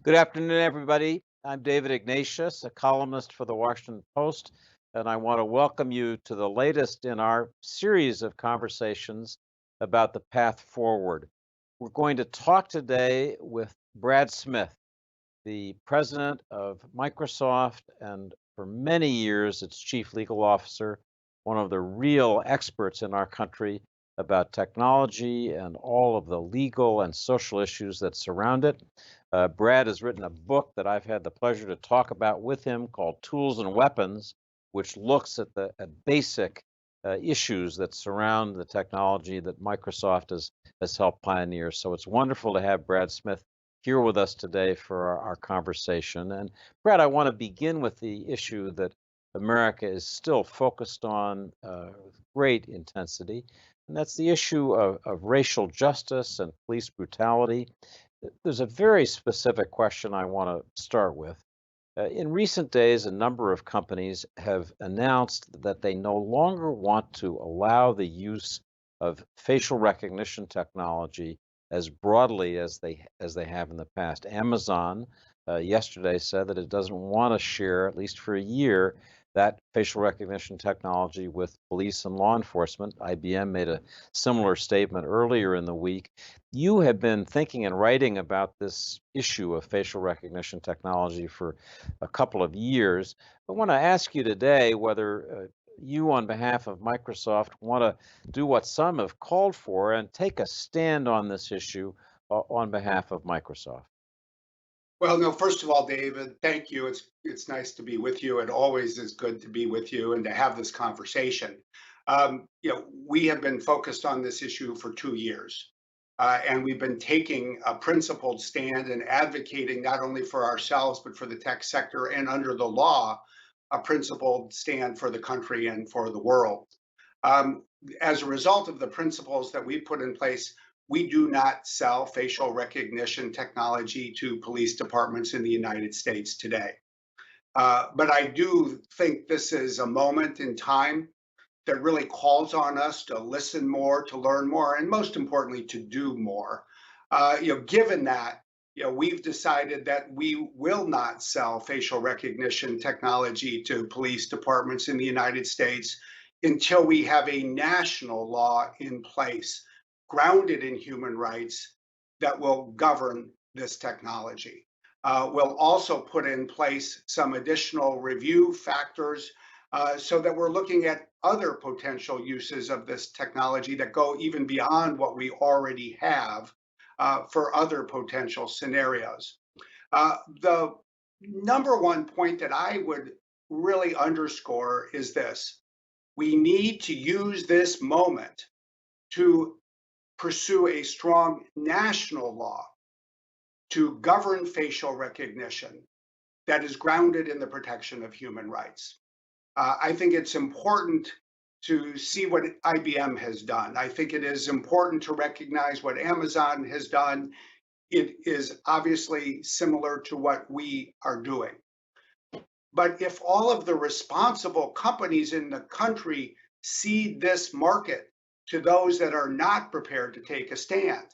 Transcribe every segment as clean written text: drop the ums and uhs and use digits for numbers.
Good afternoon, everybody. I'm David Ignatius, a columnist for the Washington Post, and I want to welcome you to the latest in our series of conversations about the path forward. We're going to talk today with Brad Smith, the president of Microsoft, and for many years, its chief legal officer, one of the real experts in our country about technology and all of the legal and social issues that surround it. Brad has written a book that I've had the pleasure to talk about with him called Tools and Weapons, which looks at basic issues that surround the technology that Microsoft has helped pioneer. So it's wonderful to have Brad Smith here with us today for our conversation. And Brad, I want to begin with the issue that America is still focused on with great intensity, and that's the issue of racial justice and police brutality. There's a very specific question I want to start with. In recent days, a number of companies have announced that they no longer want to allow the use of facial recognition technology as broadly as they have in the past. Amazon yesterday said that it doesn't want to share, at least for a year, that facial recognition technology with police and law enforcement. IBM made a similar statement earlier in the week. You have been thinking and writing about this issue of facial recognition technology for a couple of years. I want to ask you today whether you, on behalf of Microsoft, want to do what some have called for and take a stand on this issue on behalf of Microsoft. Well, no, first of all, David, thank you. It's nice to be with you. It always is good to be with you and to have this conversation. We have been focused on this issue for 2 years, and we've been taking a principled stand and advocating not only for ourselves but for the tech sector and under the law, a principled stand for the country and for the world. Um, as a result of the principles that we put in place, we do not sell facial recognition technology to police departments in the United States today. But I do think this is a moment in time that really calls on us to listen more, to learn more, and most importantly, to do more. Given that, we've decided that we will not sell facial recognition technology to police departments in the United States until we have a national law in place grounded in human rights that will govern this technology. We'll also put in place some additional review factors so that we're looking at other potential uses of this technology that go even beyond what we already have for other potential scenarios. The number one point that I would really underscore is this: we need to use this moment to pursue a strong national law to govern facial recognition that is grounded in the protection of human rights. I think it's important to see what IBM has done. I think it is important to recognize what Amazon has done. It is obviously similar to what we are doing. But if all of the responsible companies in the country cede this market to those that are not prepared to take a stand,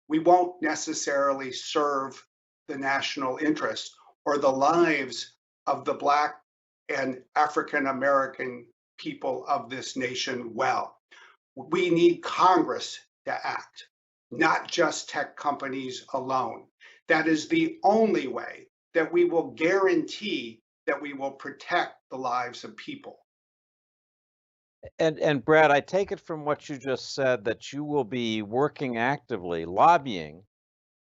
we won't necessarily serve the national interest or the lives of the Black and African American people of this nation well. We need Congress to act, not just tech companies alone. That is the only way that we will guarantee that we will protect the lives of people. And Brad, I take it from what you just said that you will be working actively, lobbying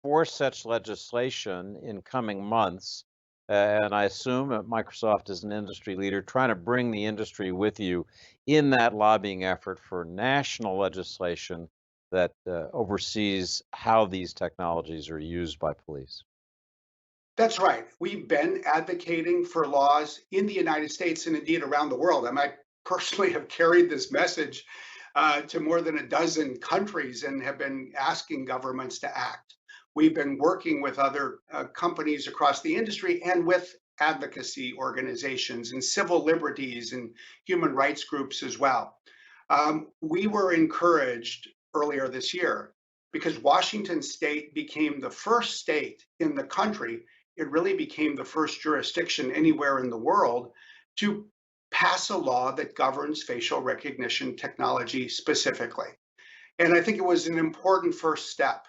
for such legislation in coming months. And I assume that Microsoft is an industry leader trying to bring the industry with you in that lobbying effort for national legislation that oversees how these technologies are used by police. That's right. We've been advocating for laws in the United States and indeed around the world. And I personally have carried this message to more than a dozen countries and have been asking governments to act. We've been working with other companies across the industry and with advocacy organizations and civil liberties and human rights groups as well. We were encouraged earlier this year because Washington state became the first state in the country. It really became the first jurisdiction anywhere in the world to pass a law that governs facial recognition technology specifically. And I think it was an important first step.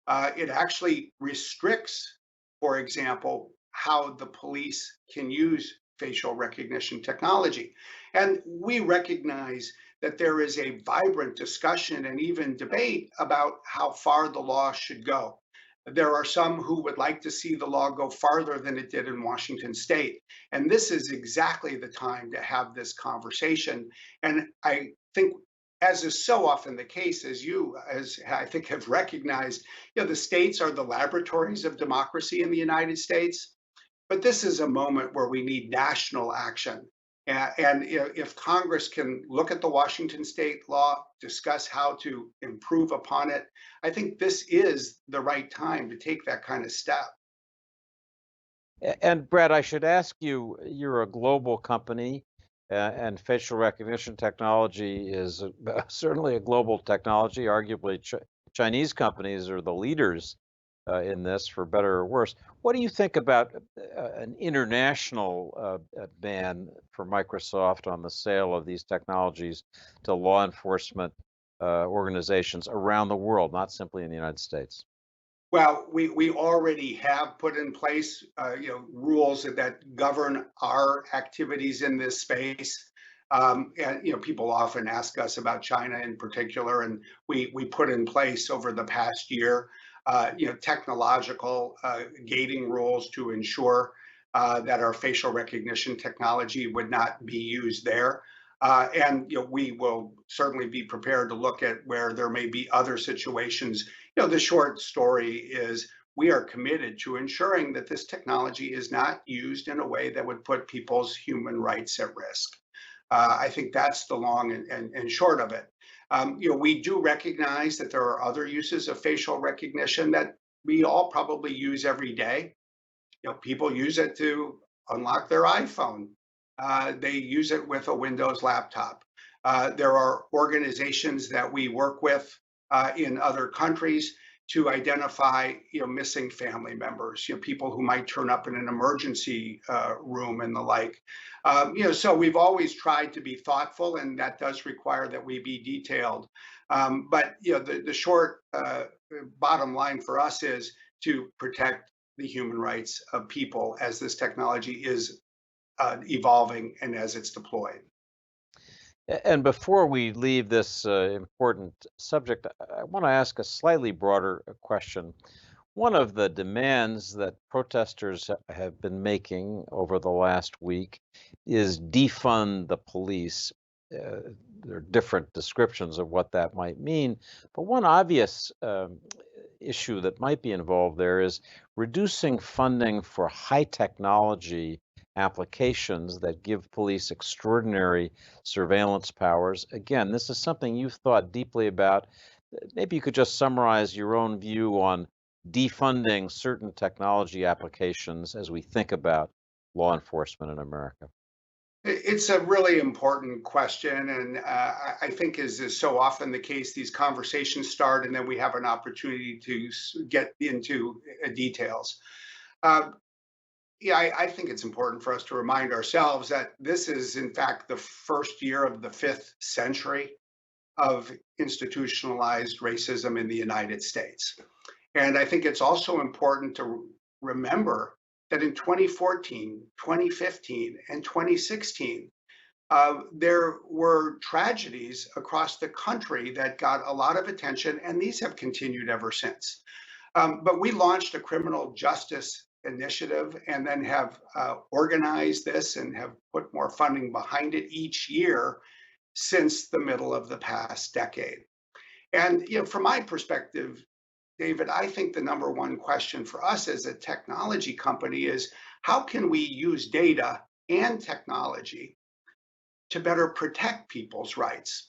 It actually restricts, for example, how the police can use facial recognition technology. And we recognize that there is a vibrant discussion and even debate about how far the law should go. There are some who would like to see the law go farther than it did in Washington state. And this is exactly the time to have this conversation. And I think, as is so often the case, as I think have recognized, the states are the laboratories of democracy in the United States. But this is a moment where we need national action. And if Congress can look at the Washington state law, discuss how to improve upon it, I think this is the right time to take that kind of step. And Brett, I should ask you, you're a global company, and facial recognition technology is certainly a global technology. Arguably, Chinese companies are the leaders in this, for better or worse. What do you think about an international ban for Microsoft on the sale of these technologies to law enforcement organizations around the world, not simply in the United States? Well, we already have put in place, rules that govern our activities in this space. And people often ask us about China in particular, and we put in place over the past year, technological gating rules to ensure that our facial recognition technology would not be used there. And we will certainly be prepared to look at where there may be other situations. The short story is we are committed to ensuring that this technology is not used in a way that would put people's human rights at risk. I think that's the long and short of it. We do recognize that there are other uses of facial recognition that we all probably use every day. People use it to unlock their iPhone. They use it with a Windows laptop. There are organizations that we work with in other countries to identify, missing family members, people who might turn up in an emergency room and the like. So we've always tried to be thoughtful, and that does require that we be detailed. But the short bottom line for us is to protect the human rights of people as this technology is evolving and as it's deployed. And before we leave this important subject, I want to ask a slightly broader question. One of the demands that protesters have been making over the last week is defund the police. There are different descriptions of what that might mean, but one obvious issue that might be involved there is reducing funding for high technology applications that give police extraordinary surveillance powers. Again, this is something you've thought deeply about. Maybe you could just summarize your own view on defunding certain technology applications as we think about law enforcement in America. It's a really important question, and I think, as is so often the case, these conversations start, and then we have an opportunity to get into details. Uh, I think it's important for us to remind ourselves that this is, in fact, the first year of the fifth century of institutionalized racism in the United States. And I think it's also important to remember that in 2014, 2015, and 2016, there were tragedies across the country that got a lot of attention, and these have continued ever since. But we launched a criminal justice initiative and then have organized this and have put more funding behind it each year since the middle of the past decade. And from my perspective, David, I think the number one question for us as a technology company is how can we use data and technology to better protect people's rights?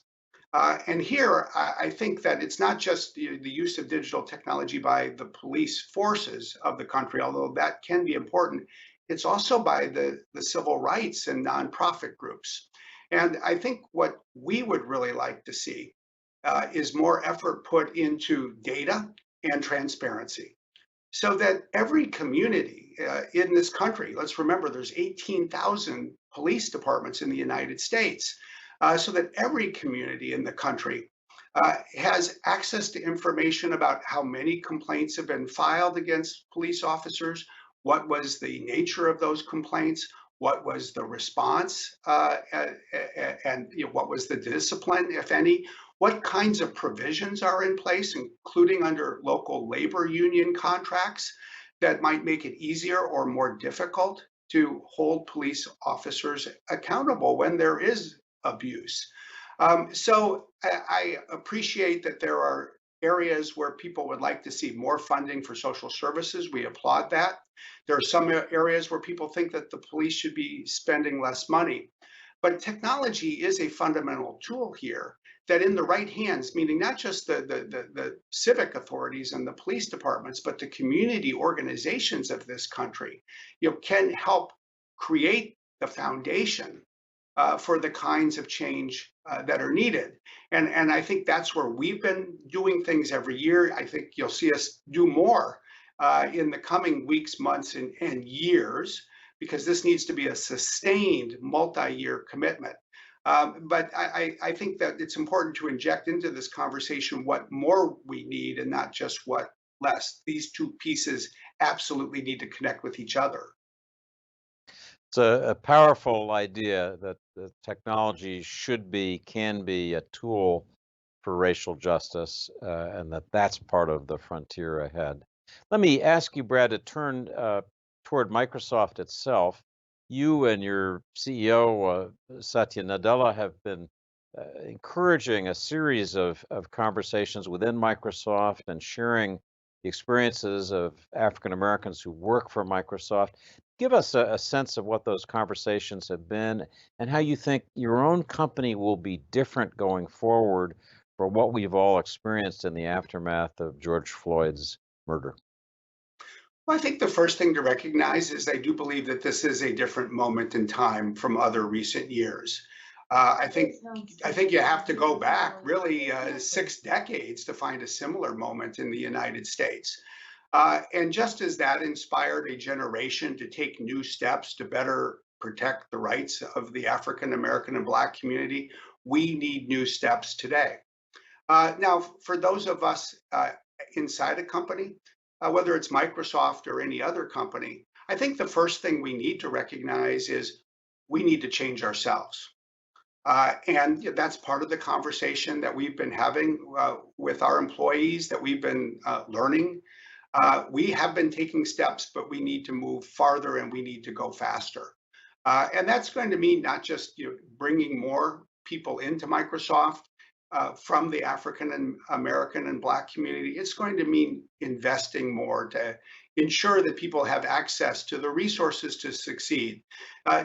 And here, I think that it's not just the use of digital technology by the police forces of the country, although that can be important. It's also by the civil rights and nonprofit groups. And I think what we would really like to see is more effort put into data and transparency so that every community in this country, let's remember there's 18,000 police departments in the United States, so that every community in the country has access to information about how many complaints have been filed against police officers, what was the nature of those complaints, what was the response, and what was the discipline, if any, what kinds of provisions are in place, including under local labor union contracts, that might make it easier or more difficult to hold police officers accountable when there is abuse. So I appreciate that there are areas where people would like to see more funding for social services. We applaud that. There are some areas where people think that the police should be spending less money. But technology is a fundamental tool here that in the right hands, meaning not just the civic authorities and the police departments, but the community organizations of this country, can help create the foundation for the kinds of change that are needed. And I think that's where we've been doing things every year. I think you'll see us do more in the coming weeks, months, and years, because this needs to be a sustained multi-year commitment. But I think that it's important to inject into this conversation what more we need and not just what less. These two pieces absolutely need to connect with each other. It's a powerful idea that the technology should be, can be a tool for racial justice, and that's part of the frontier ahead. Let me ask you, Brad, to turn toward Microsoft itself. You and your CEO, Satya Nadella, have been encouraging a series of conversations within Microsoft and sharing the experiences of African Americans who work for Microsoft. Give us a sense of what those conversations have been and how you think your own company will be different going forward for what we've all experienced in the aftermath of George Floyd's murder. Well, I think the first thing to recognize is I do believe that this is a different moment in time from other recent years. I think you have to go back really 6 decades to find a similar moment in the United States. And just as that inspired a generation to take new steps to better protect the rights of the African American and Black community, we need new steps today. Now, for those of us inside a company, whether it's Microsoft or any other company, I think the first thing we need to recognize is we need to change ourselves. And that's part of the conversation that we've been having with our employees, that we've been learning. We have been taking steps, but we need to move farther and we need to go faster. And that's going to mean not just bringing more people into Microsoft from the African and American and Black community. It's going to mean investing more to ensure that people have access to the resources to succeed,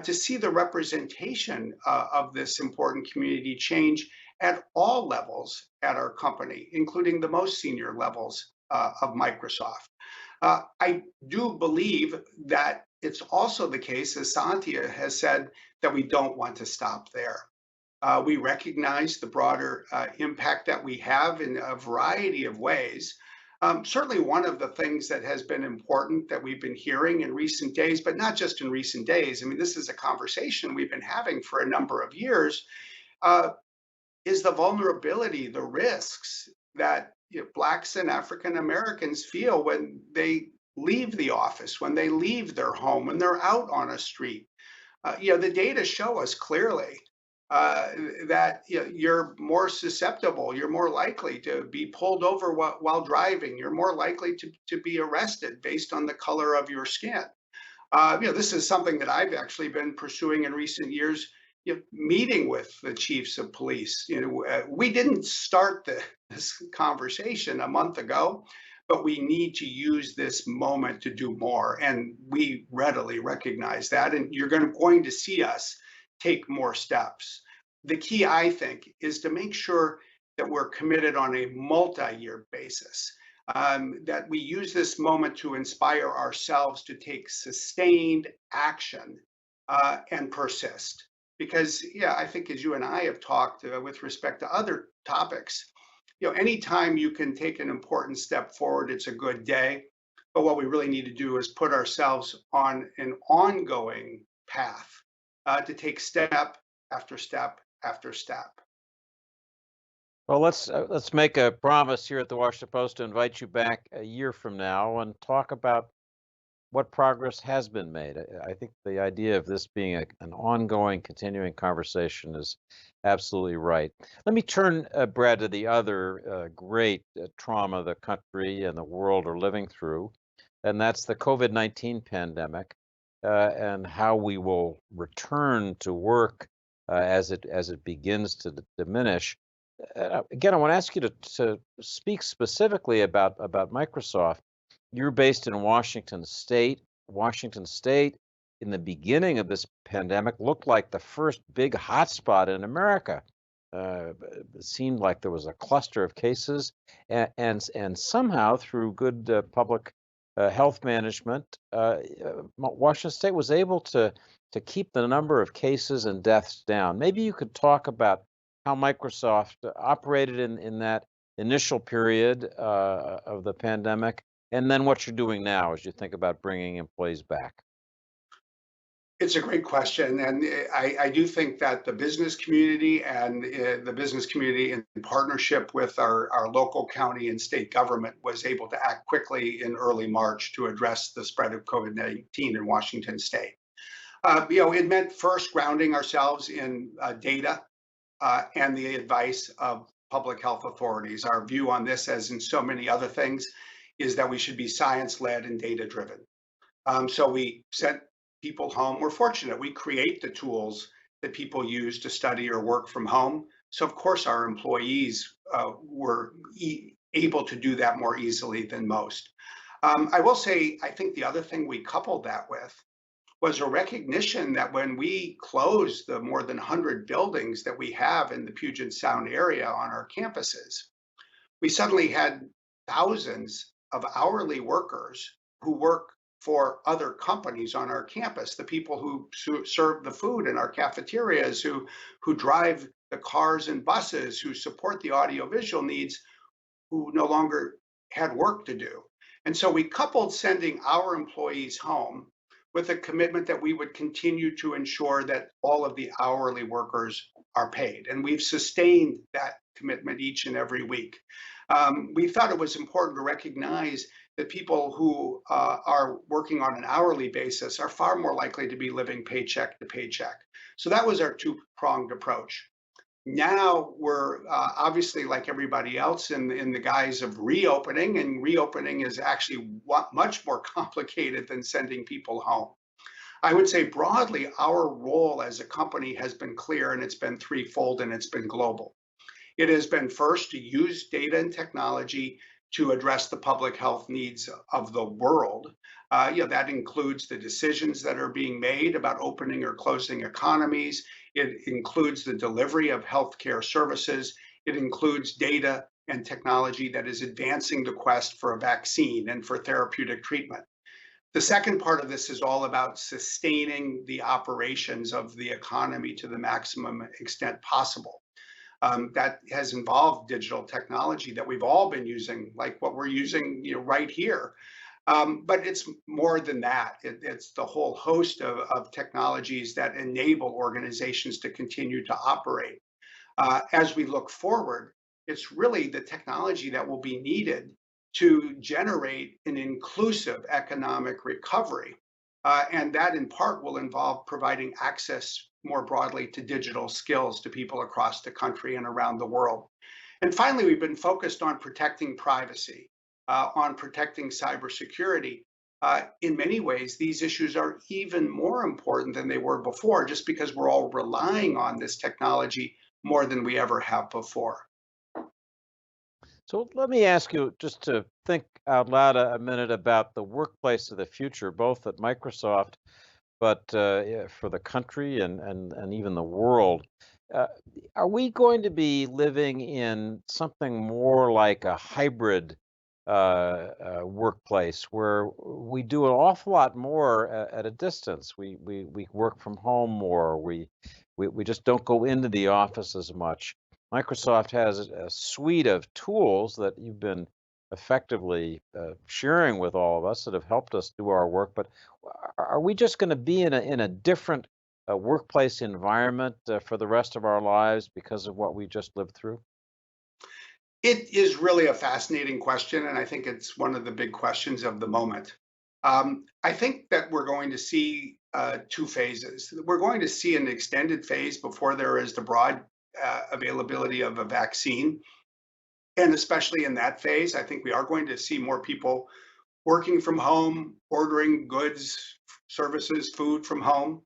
to see the representation of this important community change at all levels at our company, including the most senior levels of Microsoft. I do believe that it's also the case, as Santia has said, that we don't want to stop there. We recognize the broader impact that we have in a variety of ways. Certainly, one of the things that has been important that we've been hearing in recent days, but not just in recent days, I mean, this is a conversation we've been having for a number of years, is the vulnerability, the risks that Blacks and African Americans feel when they leave the office, when they leave their home, when they're out on a street. The data show us clearly uh, that you're more susceptible, you're more likely to be pulled over while driving, you're more likely to be arrested based on the color of your skin. This is something that I've actually been pursuing in recent years, meeting with the chiefs of police. We didn't start this conversation a month ago, but we need to use this moment to do more. And we readily recognize that. And you're going to see us take more steps. The key, I think, is to make sure that we're committed on a multi-year basis, that we use this moment to inspire ourselves to take sustained action and persist. Because, yeah, I think as you and I have talked with respect to other topics, anytime you can take an important step forward, it's a good day. But what we really need to do is put ourselves on an ongoing path to take step after step after step. Well, let's make a promise here at the Washington Post to invite you back a year from now and talk about what progress has been made. I think the idea of this being an ongoing, continuing conversation is absolutely right. Let me turn, Brad, to the other great trauma the country and the world are living through, and that's the COVID-19 pandemic, and how we will return to work as it begins to diminish. Again, I want to ask you to speak specifically about Microsoft. You're based in Washington State. Washington State, in the beginning of this pandemic, looked like the first big hotspot in America. It seemed like there was a cluster of cases, and somehow through good public health management, Washington State was able to keep the number of cases and deaths down. Maybe you could talk about how Microsoft operated in that initial period of the pandemic, and then what you're doing now as you think about bringing employees back. It's a great question, and I do think that the business community and the business community in partnership with our local county and state government was able to act quickly in early March to address the spread of COVID-19 in Washington State. It meant first grounding ourselves in data and the advice of public health authorities. Our view on this, as in so many other things, is that we should be science-led and data-driven. So we sent people home. We're fortunate. We create the tools that people use to study or work from home. So of course our employees were able to do that more easily than most. I will say, I think the other thing we coupled that with was a recognition that when we closed the more than 100 buildings that we have in the Puget Sound area on our campuses, we suddenly had thousands of hourly workers who work for other companies on our campus, the people who serve the food in our cafeterias, who drive the cars and buses, who support the audiovisual needs, who no longer had work to do. And so we coupled sending our employees home with a commitment that we would continue to ensure that all of the hourly workers are paid. And we've sustained that commitment each and every week. We thought it was important to recognize that people who are working on an hourly basis are far more likely to be living paycheck to paycheck. So that was our two-pronged approach. Now we're obviously, like everybody else, in the guise of reopening, and reopening is actually much more complicated than sending people home. I would say broadly, our role as a company has been clear, and it's been threefold, and it's been global. It has been first to use data and technology to address the public health needs of the world. That includes the decisions that are being made about opening or closing economies. It includes the delivery of healthcare services. It includes data and technology that is advancing the quest for a vaccine and for therapeutic treatment. The second part of this is all about sustaining the operations of the economy to the maximum extent possible. That has involved digital technology that we've all been using, like what we're using, right here. But it's more than that. It's the whole host of technologies that enable organizations to continue to operate. As we look forward, it's really the technology that will be needed to generate an inclusive economic recovery. And that in part will involve providing access more broadly to digital skills to people across the country and around the world. And finally, we've been focused on protecting privacy, on protecting cybersecurity. In many ways, these issues are even more important than they were before, just because we're all relying on this technology more than we ever have before. So let me ask you just to think out loud a minute about the workplace of the future, both at Microsoft, but yeah, for the country and even the world. Uh, are we going to be living in something more like a hybrid workplace where we do an awful lot more at a distance? We work from home more. We just don't go into the office as much. Microsoft has a suite of tools that you've been effectively sharing with all of us that have helped us do our work. But are we just going to be in a different workplace environment for the rest of our lives because of what we just lived through? It is really a fascinating question, and I think it's one of the big questions of the moment. I think that we're going to see two phases. We're going to see an extended phase before there is the broad availability of a vaccine. And especially in that phase, I think we are going to see more people working from home, ordering goods, services, food from home.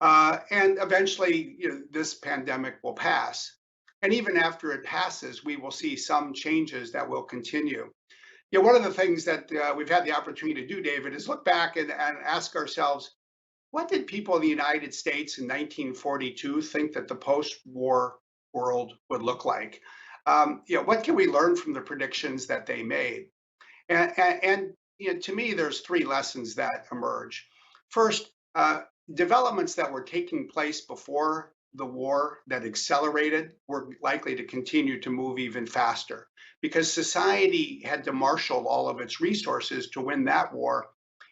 And eventually, this pandemic will pass. And even after it passes, we will see some changes that will continue. One of the things that we've had the opportunity to do, David, is look back and ask ourselves, what did people in the United States in 1942 think that the post-war world would look like? What can we learn from the predictions that they made? And to me, there's three lessons that emerge. First, developments that were taking place before the war that accelerated were likely to continue to move even faster because society had to marshal all of its resources to win that war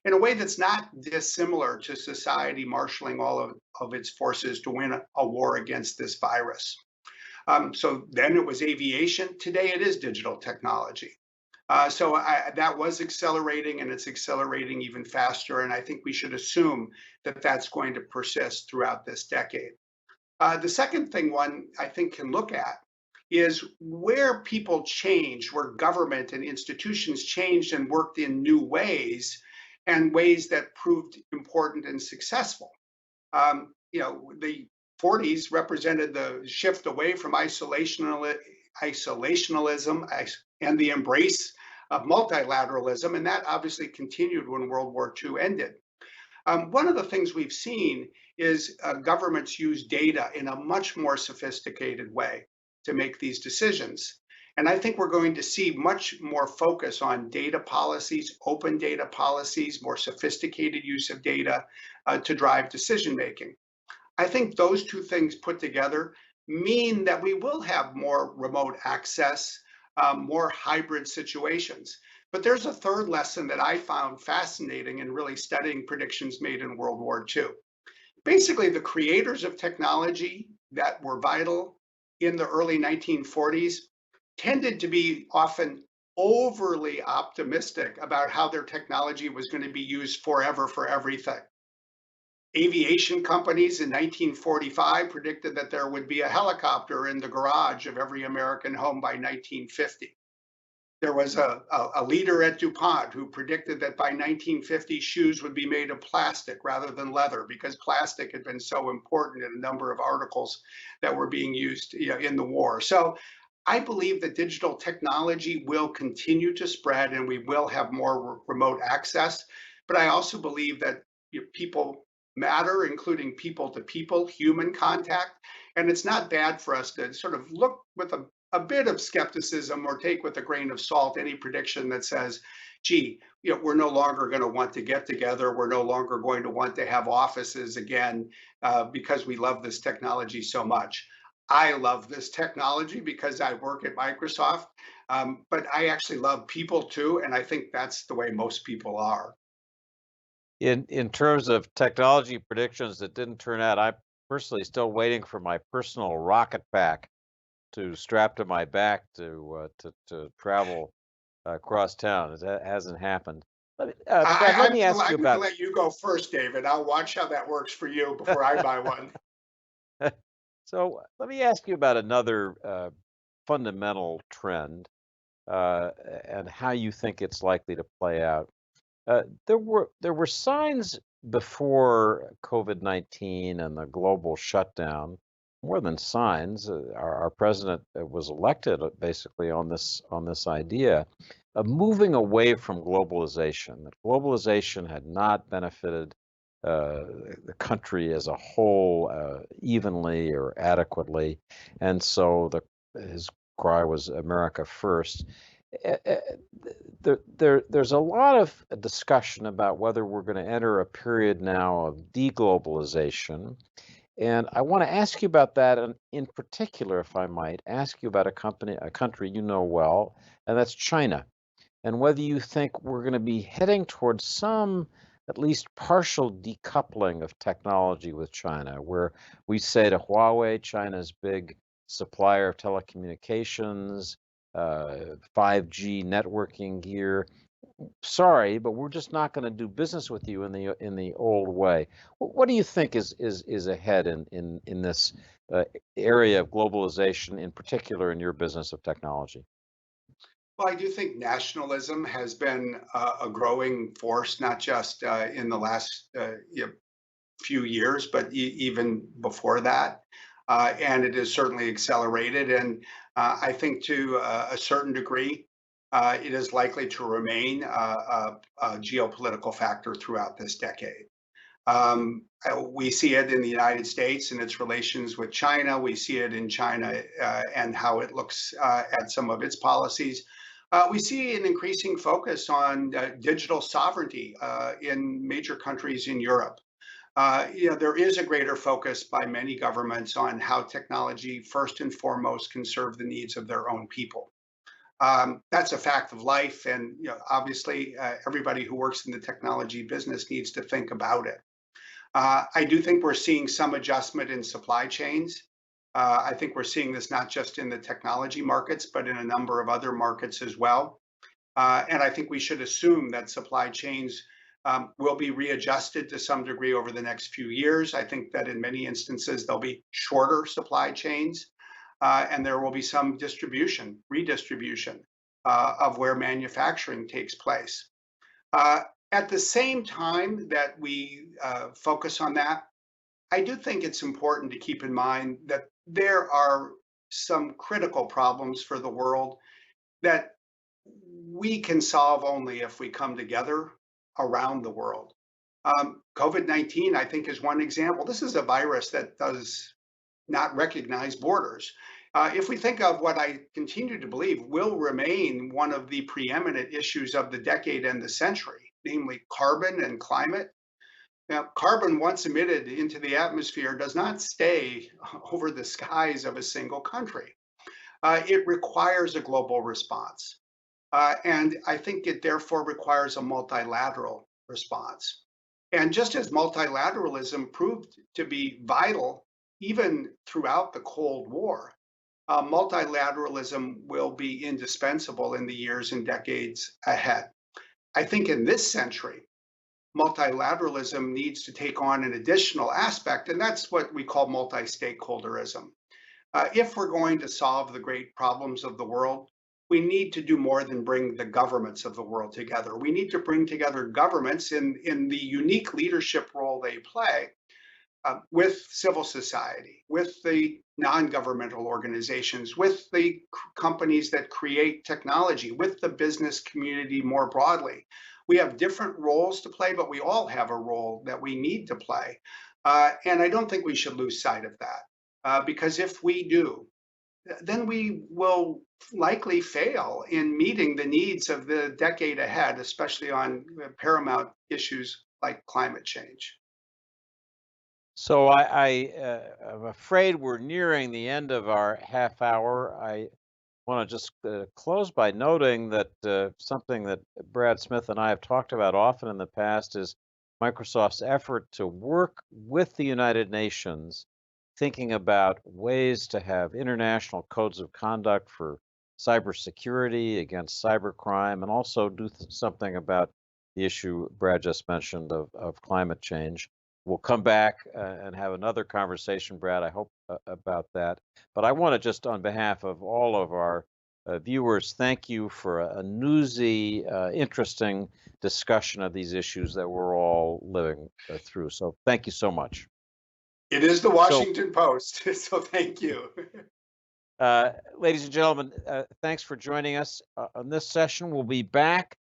in a way that's not dissimilar to society marshaling all of its forces to win a war against this virus. So then it was aviation. Today it is digital technology. That was accelerating, and it's accelerating even faster. And I think we should assume that that's going to persist throughout this decade. The second thing one I think can look at is where people change, where government and institutions changed and worked in new ways and ways that proved important and successful. The 40s represented the shift away from isolationalism and the embrace of multilateralism, and that obviously continued when World War II ended. One of the things we've seen is governments use data in a much more sophisticated way to make these decisions. And I think we're going to see much more focus on data policies, open data policies, more sophisticated use of data to drive decision making. I think those two things put together mean that we will have more remote access, more hybrid situations. But there's a third lesson that I found fascinating in really studying predictions made in World War II. Basically, the creators of technology that were vital in the early 1940s tended to be often overly optimistic about how their technology was going to be used forever for everything. Aviation companies in 1945 predicted that there would be a helicopter in the garage of every American home by 1950. There was a leader at DuPont who predicted that by 1950, shoes would be made of plastic rather than leather because plastic had been so important in a number of articles that were being used in the war. So I believe that digital technology will continue to spread and we will have more remote access. But I also believe that people matter, including people to people, human contact. And it's not bad for us to sort of look with a bit of skepticism or take with a grain of salt any prediction that says, gee, we're no longer going to want to get together. We're no longer going to want to have offices again because we love this technology so much. I love this technology because I work at Microsoft, but I actually love people too. And I think that's the way most people are. In terms of technology predictions that didn't turn out, I'm personally still waiting for my personal rocket pack to strap to my back to travel across town. That hasn't happened. Fred, let me ask you I'm going to about. let you go first, David. I'll watch how that works for you before I buy one. So let me ask you about another fundamental trend and how you think it's likely to play out. There were signs before COVID-19 and the global shutdown, more than signs. Our president was elected basically on this idea of moving away from globalization. That globalization had not benefited the country as a whole evenly or adequately, and so his cry was America first. Uh, uh, there's a lot of discussion about whether we're going to enter a period now of deglobalization. And I want to ask you about that, and in particular, if I might, ask you about a country you know well, and that's China, and whether you think we're going to be heading towards some, at least partial decoupling of technology with China, where we say to Huawei, China's big supplier of telecommunications, 5G networking gear, sorry, but we're just not going to do business with you in the old way. What do you think is ahead in this uh, area of globalization, in particular in your business of technology? Well, I do think nationalism has been a growing force, not just in the last few years, but even before that. And it has certainly accelerated. And I think to a certain degree, it is likely to remain a geopolitical factor throughout this decade. We see it in the United States and its relations with China. We see it in China and how it looks at some of its policies. We see an increasing focus on digital sovereignty in major countries in Europe. There is a greater focus by many governments on how technology, first and foremost, can serve the needs of their own people. That's a fact of life, and obviously, everybody who works in the technology business needs to think about it. I do think we're seeing some adjustment in supply chains. I think we're seeing this not just in the technology markets, but in a number of other markets as well. And I think we should assume that supply chains will be readjusted to some degree over the next few years. I think that in many instances, there'll be shorter supply chains, and there will be some redistribution of where manufacturing takes place. Uh, at the same time that we focus on that, I do think it's important to keep in mind that there are some critical problems for the world that we can solve only if we come together around the world. COVID-19, I think, is one example. This is a virus that does not recognize borders. If we think of what I continue to believe will remain one of the preeminent issues of the decade and the century, namely carbon and climate. Now, carbon, once emitted into the atmosphere, does not stay over the skies of a single country. It requires a global response. And I think it therefore requires a multilateral response. And just as multilateralism proved to be vital even throughout the Cold War, multilateralism will be indispensable in the years and decades ahead. I think in this century, multilateralism needs to take on an additional aspect, and that's what we call multi stakeholderism. If we're going to solve the great problems of the world, we need to do more than bring the governments of the world together. We need to bring together governments in the unique leadership role they play with civil society, with the non-governmental organizations, with the companies that create technology, with the business community more broadly. We have different roles to play, but we all have a role that we need to play. And I don't think we should lose sight of that. Because if we do, then we will likely fail in meeting the needs of the decade ahead, especially on paramount issues like climate change. So I'm afraid we're nearing the end of our half hour. I want to just close by noting that something that Brad Smith and I have talked about often in the past is Microsoft's effort to work with the United Nations, thinking about ways to have international codes of conduct for cybersecurity against cybercrime, and also do something about the issue Brad just mentioned of climate change. We'll come back and have another conversation, Brad, I hope, about that. But I want to just, on behalf of all of our viewers, thank you for a newsy, interesting discussion of these issues that we're all living through. So thank you so much. It is the So, Washington Post, so thank you. ladies and gentlemen, thanks for joining us on this session. We'll be back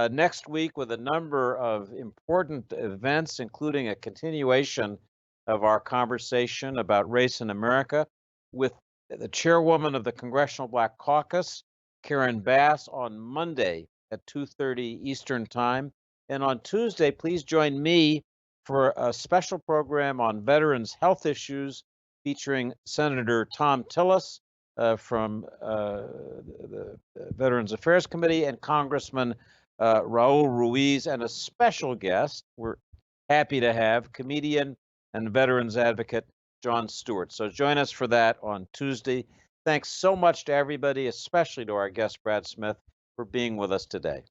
next week with a number of important events, including a continuation of our conversation about race in America with the chairwoman of the Congressional Black Caucus, Karen Bass, on Monday at 2:30 Eastern Time. And on Tuesday, please join me for a special program on veterans' health issues featuring Senator Tom Tillis from the Veterans Affairs Committee and Congressman Raul Ruiz, and a special guest we're happy to have, comedian and veterans advocate Jon Stewart. So join us for that on Tuesday. Thanks so much to everybody, especially to our guest Brad Smith, for being with us today.